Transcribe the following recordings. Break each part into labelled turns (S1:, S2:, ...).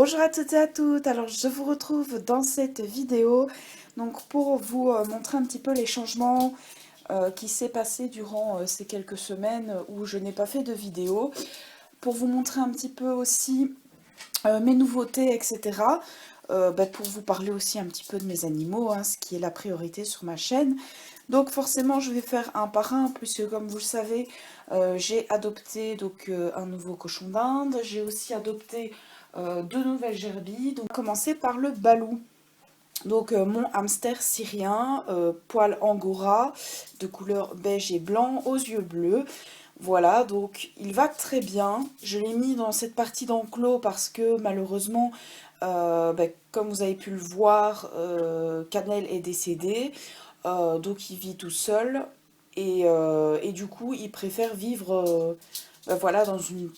S1: Bonjour à toutes et à toutes, alors je vous retrouve dans cette vidéo donc pour vous montrer un petit peu les changements qui s'est passé durant ces quelques semaines où je n'ai pas fait de vidéo, pour vous montrer un petit peu aussi mes nouveautés, etc. Pour vous parler aussi un petit peu de mes animaux, hein, ce qui est la priorité sur ma chaîne. Donc forcément je vais faire un par un, puisque comme vous le savez, j'ai adopté donc un nouveau cochon d'Inde, j'ai aussi adopté deux nouvelles gerbilles. Donc on va commencer par le balou. Donc mon hamster syrien, poil angora, de couleur beige et blanc, aux yeux bleus. Voilà, donc il va très bien. Je l'ai mis dans cette partie d'enclos parce que malheureusement, comme vous avez pu le voir, Cannelle est décédé. Donc il vit tout seul. Et du coup, il préfère vivre voilà, dans une...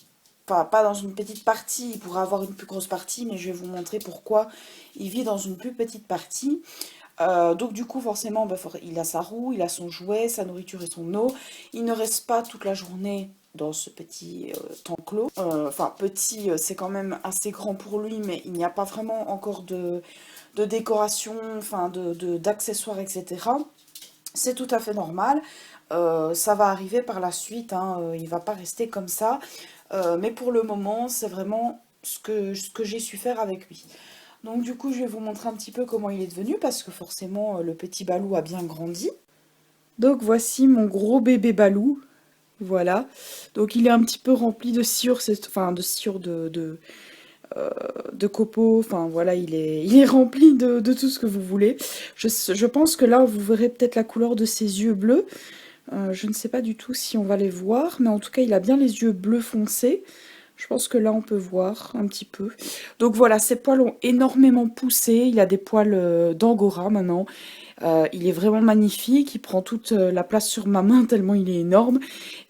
S1: Enfin, pas dans une petite partie, il pourra avoir une plus grosse partie, mais je vais vous montrer pourquoi il vit dans une plus petite partie. Donc du coup forcément il a sa roue, il a son jouet, sa nourriture et son eau. Il ne reste pas toute la journée dans ce petit enclos. Enfin petit, c'est quand même assez grand pour lui, mais il n'y a pas vraiment encore de décoration, enfin d'accessoires, etc. C'est tout à fait normal. Ça va arriver par la suite, hein, il va pas rester comme ça. Mais pour le moment, c'est vraiment ce que j'ai su faire avec lui. Donc du coup, je vais vous montrer un petit peu comment il est devenu, parce que forcément, le petit Balou a bien grandi. Donc voici mon gros bébé Balou, voilà. Donc il est un petit peu rempli de sciure, enfin de sciure de copeaux, enfin voilà, il est rempli de tout ce que vous voulez. Je pense que là, vous verrez peut-être la couleur de ses yeux bleus. Je ne sais pas du tout si on va les voir, mais en tout cas, il a bien les yeux bleus foncés. Je pense que là, on peut voir un petit peu. Donc voilà, ses poils ont énormément poussé. Il a des poils d'angora maintenant. Il est vraiment magnifique. Il prend toute la place sur ma main tellement il est énorme.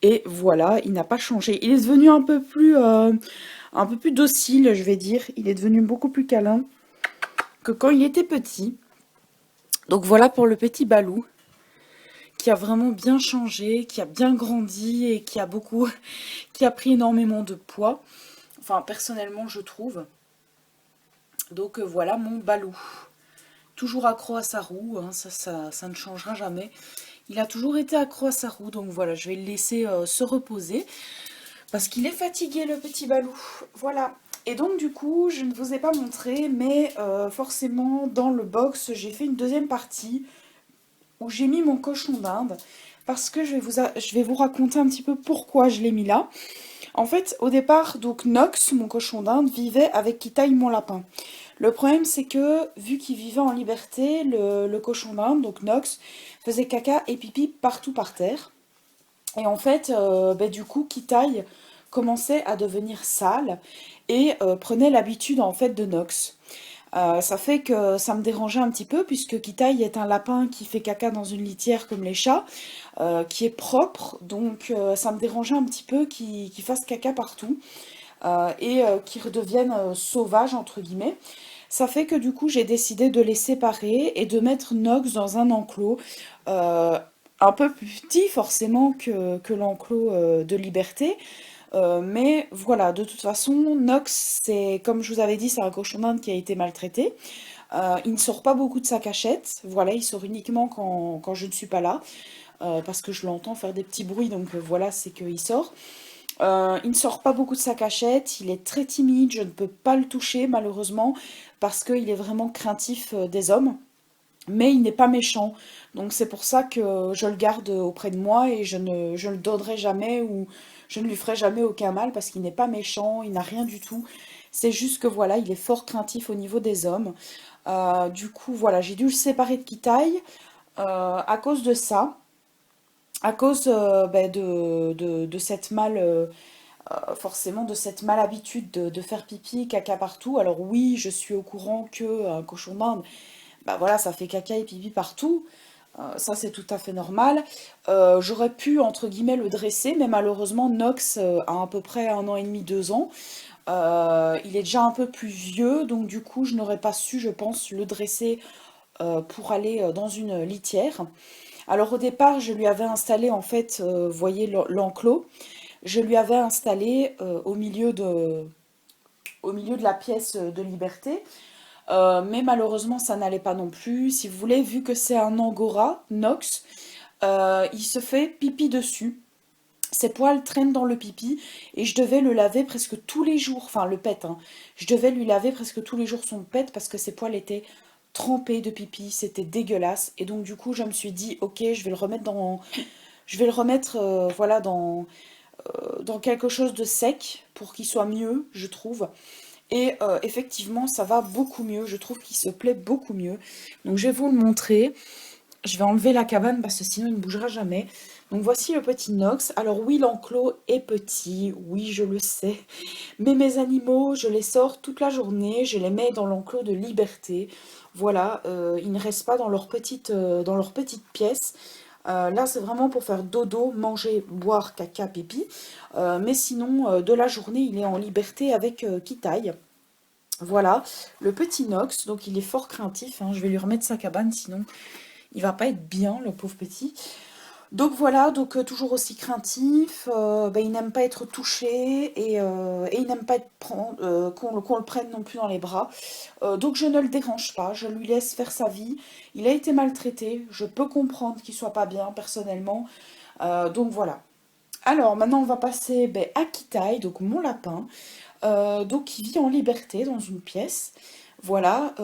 S1: Et voilà, il n'a pas changé. Il est devenu un peu plus docile, je vais dire. Il est devenu beaucoup plus câlin que quand il était petit. Donc voilà pour le petit Balou, qui a vraiment bien changé, qui a bien grandi et qui a pris énormément de poids. Enfin, personnellement, je trouve. Donc voilà mon Balou. Toujours accro à sa roue, hein, ça ne changera jamais. Il a toujours été accro à sa roue, donc voilà, je vais le laisser se reposer. Parce qu'il est fatigué, le petit Balou. Voilà. Et donc du coup, je ne vous ai pas montré, mais forcément, dans le box, j'ai fait une deuxième partie où j'ai mis mon cochon d'Inde. Parce que je vais vous raconter un petit peu pourquoi je l'ai mis là. En fait, au départ, donc Nox, mon cochon d'Inde, vivait avec Kitaï, mon lapin. Le problème, c'est que, vu qu'il vivait en liberté, le cochon d'Inde, donc Nox, faisait caca et pipi partout par terre. Et en fait, du coup, Kitaï commençait à devenir sale et prenait l'habitude, en fait, de Nox. Ça fait que ça me dérangeait un petit peu, puisque Kitaï est un lapin qui fait caca dans une litière comme les chats, qui est propre, donc ça me dérangeait un petit peu qu'il fasse caca partout et qu'il redevienne sauvage, entre guillemets. Ça fait que du coup j'ai décidé de les séparer et de mettre Nox dans un enclos euh, un peu plus petit forcément que l'enclos de Liberté. Mais voilà, de toute façon, Nox, c'est comme je vous avais dit, c'est un cochon d'Inde qui a été maltraité. Il ne sort pas beaucoup de sa cachette, voilà, il sort uniquement quand je ne suis pas là, parce que je l'entends faire des petits bruits, donc voilà, c'est qu'il sort. Il ne sort pas beaucoup de sa cachette, il est très timide, je ne peux pas le toucher malheureusement, parce qu'il est vraiment craintif des hommes. Mais il n'est pas méchant, donc c'est pour ça que je le garde auprès de moi et je ne le donnerai jamais ou je ne lui ferai jamais aucun mal parce qu'il n'est pas méchant, il n'a rien du tout. C'est juste que voilà, il est fort craintif au niveau des hommes. Du coup, voilà, j'ai dû le séparer de Kitaï à cause de ça, à cause de cette forcément de cette malhabitude de faire pipi, caca partout. Alors oui, je suis au courant que un cochon d'Inde, bah voilà, ça fait caca et pipi partout. Ça, c'est tout à fait normal. J'aurais pu, entre guillemets, le dresser, mais malheureusement, Nox a à peu près 1 an et demi, 2 ans. Il est déjà un peu plus vieux, donc du coup, je n'aurais pas su, je pense, le dresser pour aller dans une litière. Alors au départ, je lui avais installé, en fait, vous voyez l'enclos, je lui avais installé au milieu au milieu de la pièce de Liberté. Mais malheureusement, ça n'allait pas non plus. Si vous voulez, vu que c'est un angora Nox, il se fait pipi dessus. Ses poils traînent dans le pipi et je devais le laver presque tous les jours, enfin le pet, hein. Je devais lui laver presque tous les jours son pet parce que ses poils étaient trempés de pipi, c'était dégueulasse. Et donc du coup, je me suis dit, ok, je vais le remettre, voilà, dans quelque chose de sec pour qu'il soit mieux, je trouve. Et effectivement, ça va beaucoup mieux, je trouve qu'il se plaît beaucoup mieux. Donc je vais vous le montrer. Je vais enlever la cabane parce que sinon il ne bougera jamais. Donc voici le petit Nox. Alors oui, l'enclos est petit, oui je le sais. Mais mes animaux, je les sors toute la journée, je les mets dans l'enclos de Liberté. Voilà, ils ne restent pas dans leur petite pièce. Là c'est vraiment pour faire dodo, manger, boire, caca, pipi. Mais sinon, de la journée, il est en liberté avec Kitaï. Voilà, le petit Nox, donc il est fort craintif, hein. Je vais lui remettre sa cabane, sinon il va pas être bien, le pauvre petit. Donc voilà, donc toujours aussi craintif, ben, il n'aime pas être touché et il n'aime pas être qu'on le prenne non plus dans les bras. Donc je ne le dérange pas, je lui laisse faire sa vie. Il a été maltraité, je peux comprendre qu'il soit pas bien personnellement. Donc voilà. Alors maintenant on va passer ben, à Kitaï, donc mon lapin, donc qui vit en liberté dans une pièce. Voilà,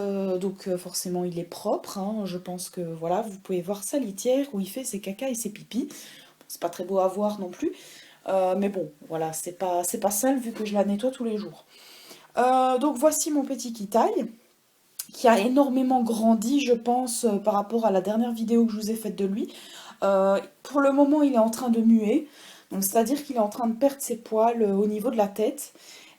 S1: donc forcément il est propre, hein. Je pense que voilà, vous pouvez voir sa litière où il fait ses caca et ses pipis. C'est pas très beau à voir non plus, mais bon, voilà, c'est pas sale vu que je la nettoie tous les jours. Donc voici mon petit Kitaï, qui a énormément grandi, je pense, par rapport à la dernière vidéo que je vous ai faite de lui. Pour le moment, il est en train de muer, donc c'est-à-dire qu'il est en train de perdre ses poils au niveau de la tête.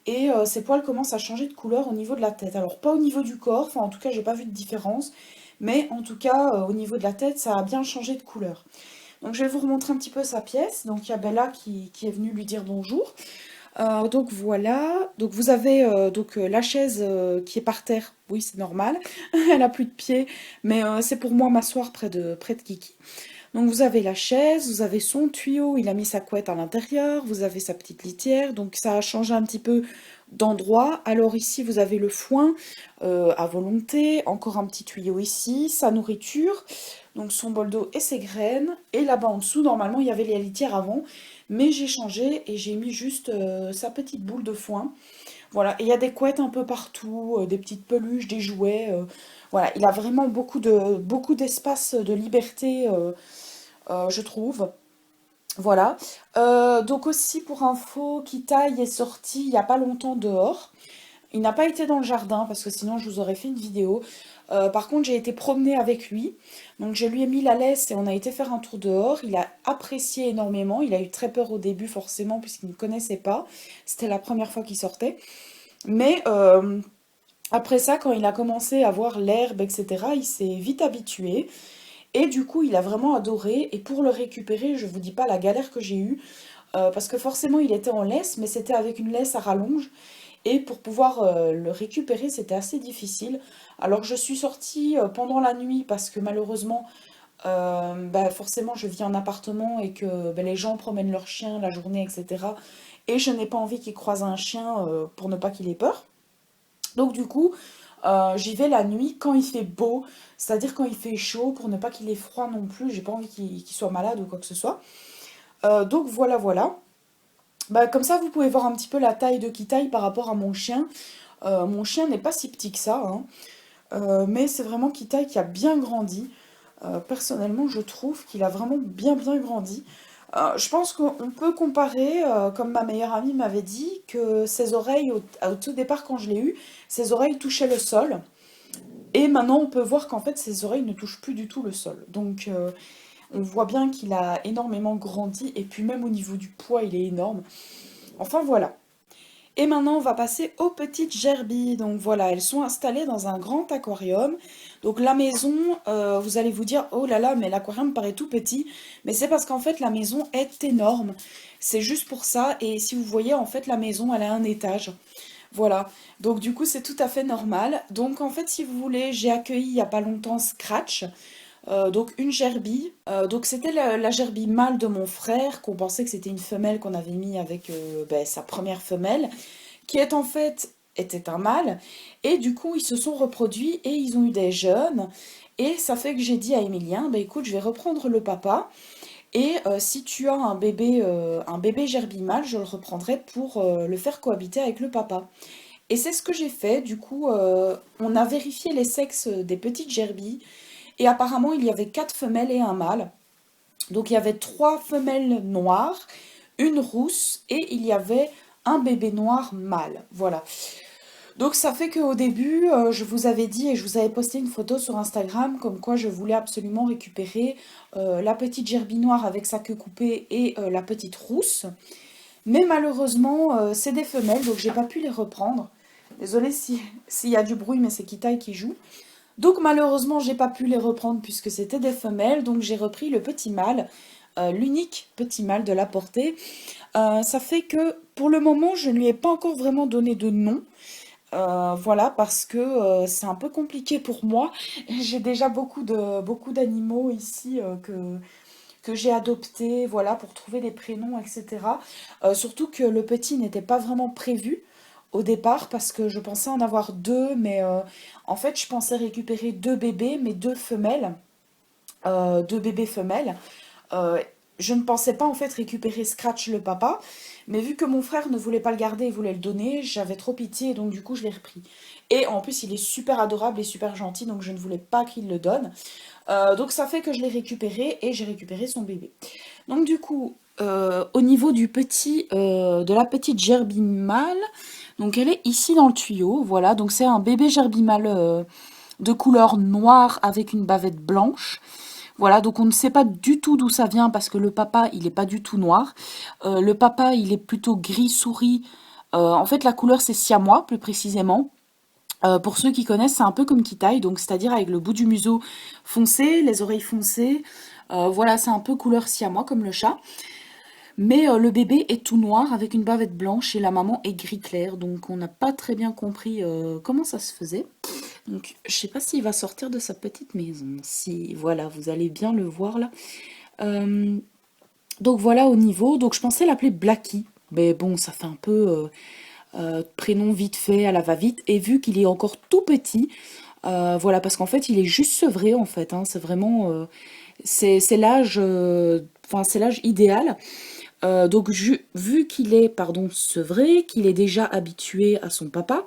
S1: Et ses poils commencent à changer de couleur au niveau de la tête. Alors pas au niveau du corps, enfin en tout cas j'ai pas vu de différence, mais en tout cas au niveau de la tête ça a bien changé de couleur. Donc je vais vous remontrer un petit peu sa pièce. Donc il y a Bella qui est venue lui dire bonjour. Donc voilà, donc vous avez la chaise qui est par terre, oui c'est normal, elle a plus de pieds, mais c'est pour moi m'asseoir près de Kiki. Donc vous avez la chaise, vous avez son tuyau, il a mis sa couette à l'intérieur, vous avez sa petite litière, donc ça a changé un petit peu d'endroit. Alors ici vous avez le foin à volonté, encore un petit tuyau ici, sa nourriture, donc son bol d'eau et ses graines. Et là-bas en dessous, normalement il y avait les litières avant, mais j'ai changé et j'ai mis juste sa petite boule de foin. Voilà, et il y a des couettes un peu partout, des petites peluches, des jouets. Voilà, il a vraiment beaucoup d'espace de liberté, je trouve. Voilà. Donc aussi pour info, Kitaï est sorti il n'y a pas longtemps dehors. Il n'a pas été dans le jardin parce que sinon je vous aurais fait une vidéo. Par contre, j'ai été promener avec lui. Donc je lui ai mis la laisse et on a été faire un tour dehors. Il a apprécié énormément. Il a eu très peur au début forcément puisqu'il ne connaissait pas. C'était la première fois qu'il sortait. Mais après ça, quand il a commencé à voir l'herbe, etc., il s'est vite habitué. Et du coup, il a vraiment adoré. Et pour le récupérer, je vous dis pas la galère que j'ai eue. Parce que forcément, il était en laisse, mais c'était avec une laisse à rallonge. Et pour pouvoir le récupérer, c'était assez difficile. Alors, je suis sortie pendant la nuit parce que malheureusement, bah, forcément, je vis en appartement et que bah, les gens promènent leurs chiens la journée, etc. Et je n'ai pas envie qu'ils croisent un chien pour ne pas qu'il ait peur. Donc du coup, j'y vais la nuit quand il fait beau, c'est-à-dire quand il fait chaud, pour ne pas qu'il ait froid non plus, j'ai pas envie qu'il soit malade ou quoi que ce soit. Donc voilà, voilà. Bah, comme ça, vous pouvez voir un petit peu la taille de Kitaï par rapport à mon chien. Mon chien n'est pas si petit que ça, hein. Mais c'est vraiment Kitaï qui a bien grandi. Personnellement, je trouve qu'il a vraiment bien grandi. Je pense qu'on peut comparer, comme ma meilleure amie m'avait dit, que ses oreilles, au tout départ quand je l'ai eu, ses oreilles touchaient le sol. Et maintenant, on peut voir qu'en fait, ses oreilles ne touchent plus du tout le sol. Donc, on voit bien qu'il a énormément grandi. Et puis même au niveau du poids, il est énorme. Enfin, voilà. Et maintenant, on va passer aux petites gerbilles. Donc voilà, elles sont installées dans un grand aquarium. Donc la maison, vous allez vous dire, oh là là, mais l'aquarium paraît tout petit. Mais c'est parce qu'en fait, la maison est énorme. C'est juste pour ça. Et si vous voyez, en fait, la maison, elle a un étage. Voilà. Donc du coup, c'est tout à fait normal. Donc en fait, si vous voulez, j'ai accueilli il n'y a pas longtemps Scratch. Donc une gerbille. Donc c'était la gerbille mâle de mon frère, qu'on pensait que c'était une femelle qu'on avait mis avec ben, sa première femelle, qui est en fait était un mâle. Et du coup, ils se sont reproduits et ils ont eu des jeunes. Et ça fait que j'ai dit à Emilien, bah écoute, je vais reprendre le papa. Et si tu as un bébé gerbille mâle, je le reprendrai pour le faire cohabiter avec le papa. Et c'est ce que j'ai fait. Du coup, on a vérifié les sexes des petites gerbilles. Et apparemment, il y avait 4 femelles et un mâle. Donc, il y avait 3 femelles noires, une rousse et il y avait un bébé noir mâle. Voilà. Donc ça fait qu'au début, je vous avais dit et je vous avais posté une photo sur Instagram comme quoi je voulais absolument récupérer la petite gerbille noire avec sa queue coupée et la petite rousse. Mais malheureusement, c'est des femelles, donc j'ai pas pu les reprendre. Désolée s'il y a du bruit, mais c'est Kitaï qui joue. Donc malheureusement, j'ai pas pu les reprendre puisque c'était des femelles, donc j'ai repris le petit mâle, l'unique petit mâle de la portée. Ça fait que pour le moment, je ne lui ai pas encore vraiment donné de nom. Voilà, parce que c'est un peu compliqué pour moi. J'ai déjà beaucoup d'animaux ici que j'ai adoptés, voilà, pour trouver des prénoms, etc. Surtout que le petit n'était pas vraiment prévu au départ parce que je pensais en avoir deux, mais en fait, je pensais récupérer deux bébés, mais deux bébés femelles. Euh, je ne pensais pas en fait récupérer Scratch le papa, mais vu que mon frère ne voulait pas le garder et voulait le donner, j'avais trop pitié et donc du coup je l'ai repris. Et en plus il est super adorable et super gentil, donc je ne voulais pas qu'il le donne. Donc ça fait que je l'ai récupéré et j'ai récupéré son bébé. Donc du coup, au niveau de la petite gerbille mâle, donc elle est ici dans le tuyau, voilà, donc c'est un bébé gerbille mâle de couleur noire avec une bavette blanche. Voilà, donc on ne sait pas du tout d'où ça vient parce que le papa, il n'est pas du tout noir. Le papa, il est plutôt gris souris. En fait, la couleur, c'est siamois, plus précisément. Pour ceux qui connaissent, c'est un peu comme Kitaï, donc c'est-à-dire avec le bout du museau foncé, les oreilles foncées. Voilà, c'est un peu couleur siamois, comme le chat. Mais le bébé est tout noir avec une bavette blanche et la maman est gris clair. Donc on n'a pas très bien compris comment ça se faisait. Donc je sais pas s'il va sortir de sa petite maison. Si voilà, vous allez bien le voir là. Euh, donc voilà au niveau. Donc je pensais l'appeler Blacky. Mais bon, ça fait un peu prénom vite fait à la va-vite. Et vu qu'il est encore tout petit, voilà, parce qu'en fait il est juste sevré en fait, hein. C'est vraiment c'est l'âge enfin c'est l'âge idéal. Donc, vu qu'il est, pardon, sevré, qu'il est déjà habitué à son papa,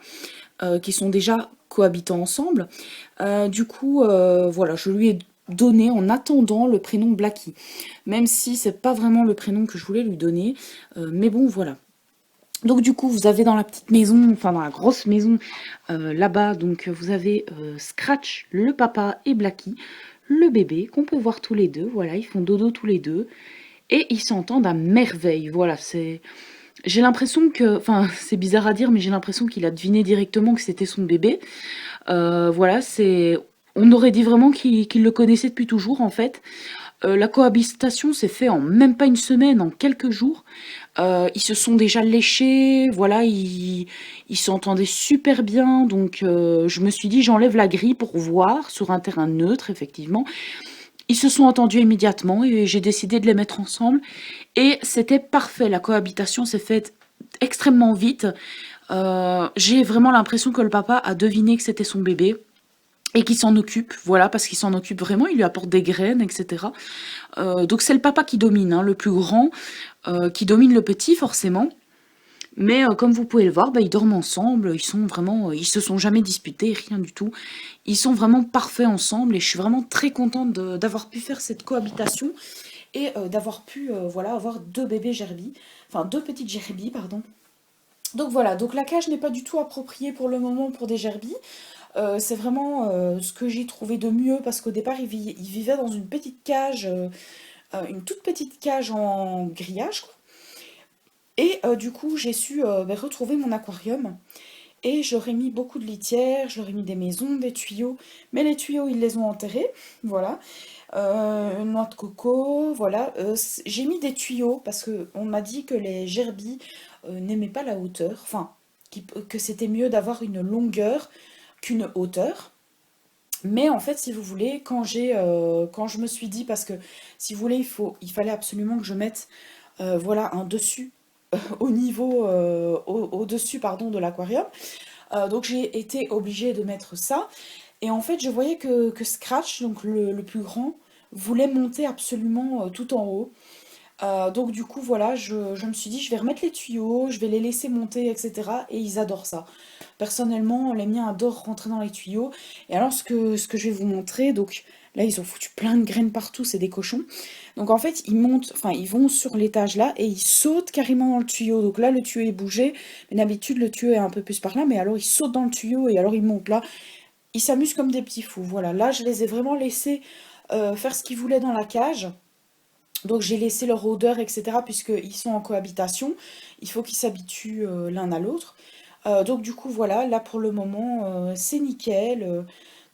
S1: qu'ils sont déjà cohabitants ensemble, du coup, voilà, je lui ai donné en attendant le prénom Blacky. Même si c'est pas vraiment le prénom que je voulais lui donner, mais bon, voilà. Donc du coup, vous avez dans la petite maison, enfin dans la grosse maison là-bas, donc vous avez Scratch, le papa et Blacky, le bébé, qu'on peut voir tous les deux. Voilà, ils font dodo tous les deux. Et ils s'entendent à merveille. Voilà, c'est. J'ai l'impression que. Enfin, c'est bizarre à dire, mais j'ai l'impression qu'il a deviné directement que c'était son bébé. Voilà, c'est. On aurait dit vraiment qu'il le connaissait depuis toujours, en fait. La cohabitation s'est fait en même pas une semaine, en quelques jours. Ils se sont déjà léchés, voilà, ils s'entendaient super bien. Donc, je me suis dit, j'enlève la grille pour voir sur un terrain neutre, effectivement. Ils se sont entendus immédiatement et j'ai décidé de les mettre ensemble. Et c'était parfait. La cohabitation s'est faite extrêmement vite. J'ai vraiment l'impression que le papa a deviné que c'était son bébé et qu'il s'en occupe. Voilà, parce qu'il s'en occupe vraiment. Il lui apporte des graines, etc. Donc c'est le papa qui domine, hein, le plus grand, qui domine le petit forcément. Mais comme vous pouvez le voir, bah, ils dorment ensemble, ils sont vraiment, ils se sont jamais disputés, rien du tout. Ils sont vraiment parfaits ensemble et je suis vraiment très contente d'avoir pu faire cette cohabitation et d'avoir pu voilà, avoir deux bébés gerbilles, enfin deux petites gerbilles, pardon. Donc voilà, donc la cage n'est pas du tout appropriée pour le moment pour des gerbilles. C'est vraiment ce que j'ai trouvé de mieux parce qu'au départ il vivait dans une petite cage, une toute petite cage en grillage, quoi. Et du coup, j'ai su retrouver mon aquarium. Et j'aurais mis beaucoup de litières, j'aurais mis des maisons, des tuyaux. Mais les tuyaux, ils les ont enterrés. Voilà. Une noix de coco, voilà. J'ai mis des tuyaux parce qu'on m'a dit que les gerbilles n'aimaient pas la hauteur. Enfin, que c'était mieux d'avoir une longueur qu'une hauteur. Mais en fait, si vous voulez, quand je me suis dit, parce que si vous voulez, il fallait absolument que je mette voilà, un dessus au-dessus pardon, de l'aquarium. Donc j'ai été obligée de mettre ça. Et en fait, je voyais que Scratch, donc le plus grand, voulait monter absolument tout en haut. Donc du coup, voilà, je me suis dit, je vais remettre les tuyaux, je vais les laisser monter, etc. Et ils adorent ça. Personnellement, les miens adorent rentrer dans les tuyaux. Et alors, ce que je vais vous montrer, donc là, ils ont foutu plein de graines partout, c'est des cochons. Donc en fait, ils montent, enfin, ils vont sur l'étage là et ils sautent carrément dans le tuyau. Donc là, le tuyau est bougé. Mais d'habitude, le tuyau est un peu plus par là, mais alors ils sautent dans le tuyau et alors ils montent là. Ils s'amusent comme des petits fous. Voilà, là, je les ai vraiment laissés faire ce qu'ils voulaient dans la cage. Donc j'ai laissé leur odeur, etc., puisqu'ils sont en cohabitation. Il faut qu'ils s'habituent l'un à l'autre. Donc du coup, voilà, là pour le moment, c'est nickel.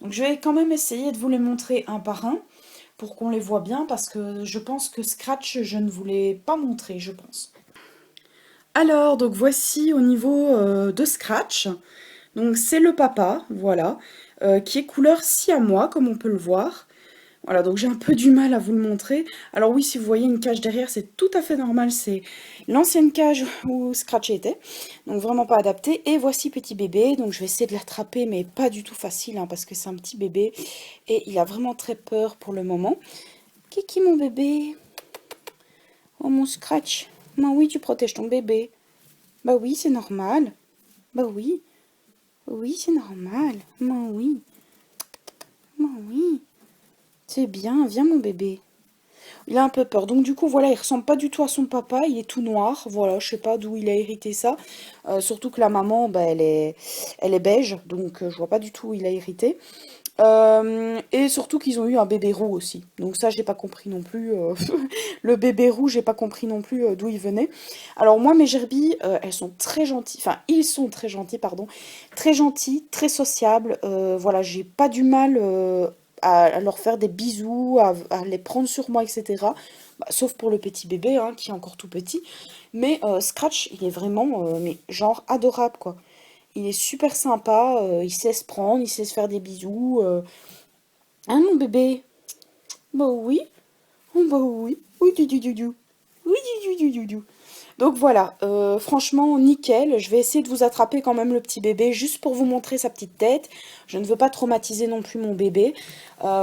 S1: Donc je vais quand même essayer de vous les montrer un par un pour qu'on les voit bien, parce que je pense que Scratch, je ne vous l'ai pas montré, je pense. Alors, donc voici au niveau de Scratch. Donc c'est le papa, voilà, qui est couleur siamois, comme on peut le voir. Voilà, donc j'ai un peu du mal à vous le montrer. Alors oui, si vous voyez une cage derrière, c'est tout à fait normal. C'est l'ancienne cage où Scratch était. Donc vraiment pas adapté. Et voici petit bébé. Donc je vais essayer de l'attraper, mais pas du tout facile, hein, parce que c'est un petit bébé. Et il a vraiment très peur pour le moment. Kiki, mon bébé. Oh, mon Scratch. Bah oui, tu protèges ton bébé. Bah oui, c'est normal. Bah oui. Oui, c'est normal. Bah oui. Bah oui. C'est bien, viens mon bébé. Il a un peu peur. Donc du coup, voilà, il ressemble pas du tout à son papa. Il est tout noir. Voilà, je sais pas d'où il a hérité ça. Surtout que la maman, bah, elle est beige. Donc je vois pas du tout où il a hérité. Et surtout qu'ils ont eu un bébé roux aussi. Donc ça, j'ai pas compris non plus. Le bébé roux, j'ai pas compris non plus d'où il venait. Alors moi, mes gerbilles, elles sont très gentilles. Enfin, ils sont très gentils, pardon. Très gentils, très sociables. Voilà, j'ai pas du mal à leur faire des bisous, à les prendre sur moi, etc. Bah, sauf pour le petit bébé, hein, qui est encore tout petit. Mais Scratch, il est vraiment, mais genre adorable, quoi. Il est super sympa, il sait se prendre, il sait se faire des bisous. Hein, mon bébé? Bah oui, oh, bah oui, oui, du. Oui, du. Donc voilà, franchement, nickel. Je vais essayer de vous attraper quand même le petit bébé, juste pour vous montrer sa petite tête. Je ne veux pas traumatiser non plus mon bébé.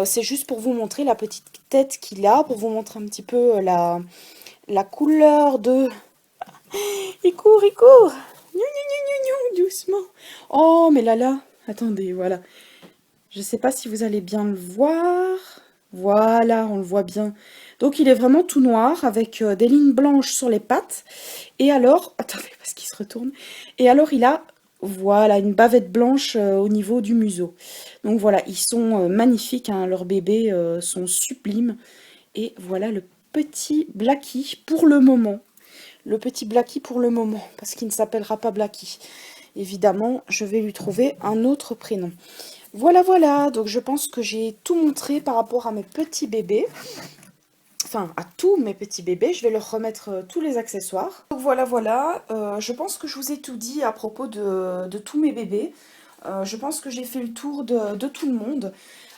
S1: C'est juste pour vous montrer la petite tête qu'il a, pour vous montrer un petit peu la couleur de... Il court, il court. Gnou, gnou, gnou, gnou, doucement. Oh, mais là, attendez, voilà. Je ne sais pas si vous allez bien le voir. Voilà, on le voit bien. Donc il est vraiment tout noir avec des lignes blanches sur les pattes. Et alors, attendez parce qu'il se retourne. Et alors il a, voilà, une bavette blanche au niveau du museau. Donc voilà, ils sont magnifiques, hein, leurs bébés sont sublimes. Et voilà le petit Blacky pour le moment. Le petit Blacky pour le moment, parce qu'il ne s'appellera pas Blacky. Évidemment, je vais lui trouver un autre prénom. Voilà, voilà, donc je pense que j'ai tout montré par rapport à mes petits bébés. Enfin, à tous mes petits bébés, je vais leur remettre tous les accessoires. Donc voilà, voilà, je pense que je vous ai tout dit à propos de tous mes bébés. Je pense que j'ai fait le tour de tout le monde.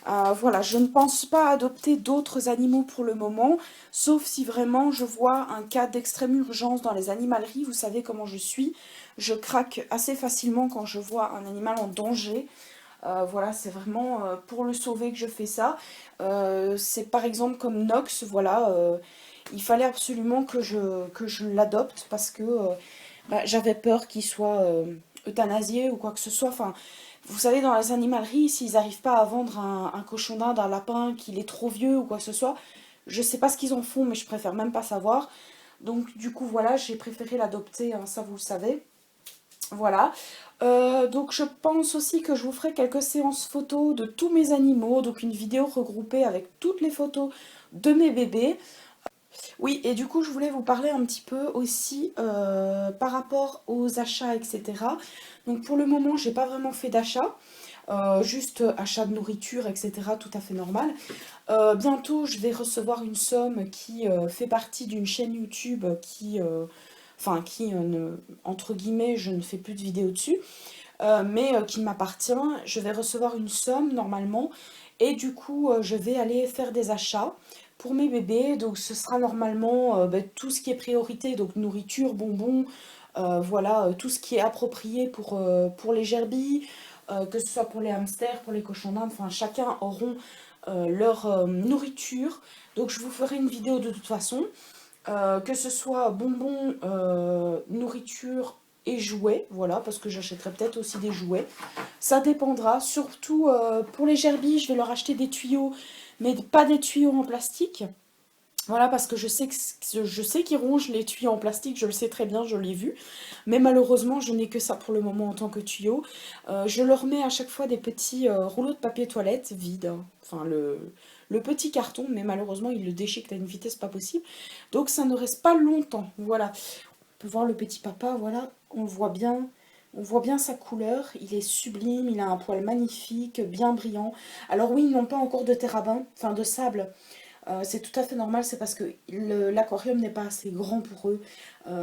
S1: Voilà, je ne pense pas adopter d'autres animaux pour le moment, sauf si vraiment je vois un cas d'extrême urgence dans les animaleries. Vous savez comment je suis. Je craque assez facilement quand je vois un animal en danger. Voilà, c'est vraiment pour le sauver que je fais ça. C'est par exemple comme Nox, voilà, il fallait absolument que je l'adopte parce que bah, j'avais peur qu'il soit euthanasié ou quoi que ce soit. Enfin, vous savez, dans les animaleries, s'ils n'arrivent pas à vendre un cochon d'Inde, un lapin, qu'il est trop vieux ou quoi que ce soit, je sais pas ce qu'ils en font, mais je préfère même pas savoir. Donc du coup, voilà, j'ai préféré l'adopter, hein, ça vous le savez. Voilà. Donc je pense aussi que je vous ferai quelques séances photos de tous mes animaux, donc une vidéo regroupée avec toutes les photos de mes bébés. Oui, et du coup je voulais vous parler un petit peu aussi par rapport aux achats, etc. Donc pour le moment j'ai pas vraiment fait d'achat, juste achat de nourriture, etc. Tout à fait normal. Bientôt je vais recevoir une somme qui fait partie d'une chaîne YouTube enfin qui, entre guillemets, je ne fais plus de vidéos dessus, mais qui m'appartient. Je vais recevoir une somme normalement et du coup je vais aller faire des achats pour mes bébés. Donc ce sera normalement tout ce qui est priorité, donc nourriture, bonbons, Voilà, tout ce qui est approprié pour les gerbilles, que ce soit pour les hamsters, pour les cochons d'Inde, enfin chacun auront leur nourriture. Donc je vous ferai une vidéo de toute façon, que ce soit bonbons, nourriture et jouets, voilà, parce que j'achèterai peut-être aussi des jouets. Ça dépendra, surtout pour les gerbilles, je vais leur acheter des tuyaux, mais pas des tuyaux en plastique. Voilà, parce que je sais qu'ils rongent les tuyaux en plastique, je le sais très bien, je l'ai vu. Mais malheureusement, je n'ai que ça pour le moment en tant que tuyau. Je leur mets à chaque fois des petits rouleaux de papier toilette vides, hein. Enfin, le petit carton, mais malheureusement, il le déchiquette à une vitesse pas possible. Donc ça ne reste pas longtemps. Voilà. On peut voir le petit papa, voilà, on voit bien sa couleur, il est sublime, il a un poil magnifique, bien brillant. Alors oui, ils n'ont pas encore de terre à bain, enfin de sable. C'est tout à fait normal, c'est parce que l'aquarium n'est pas assez grand pour eux.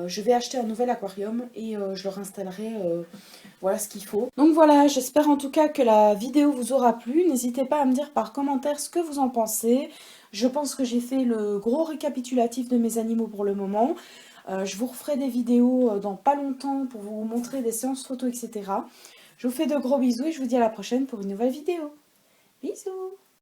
S1: Je vais acheter un nouvel aquarium et je leur installerai voilà ce qu'il faut. Donc voilà, j'espère en tout cas que la vidéo vous aura plu. N'hésitez pas à me dire par commentaire ce que vous en pensez. Je pense que j'ai fait le gros récapitulatif de mes animaux pour le moment. Je vous referai des vidéos dans pas longtemps pour vous montrer des séances photos, etc. Je vous fais de gros bisous et je vous dis à la prochaine pour une nouvelle vidéo. Bisous!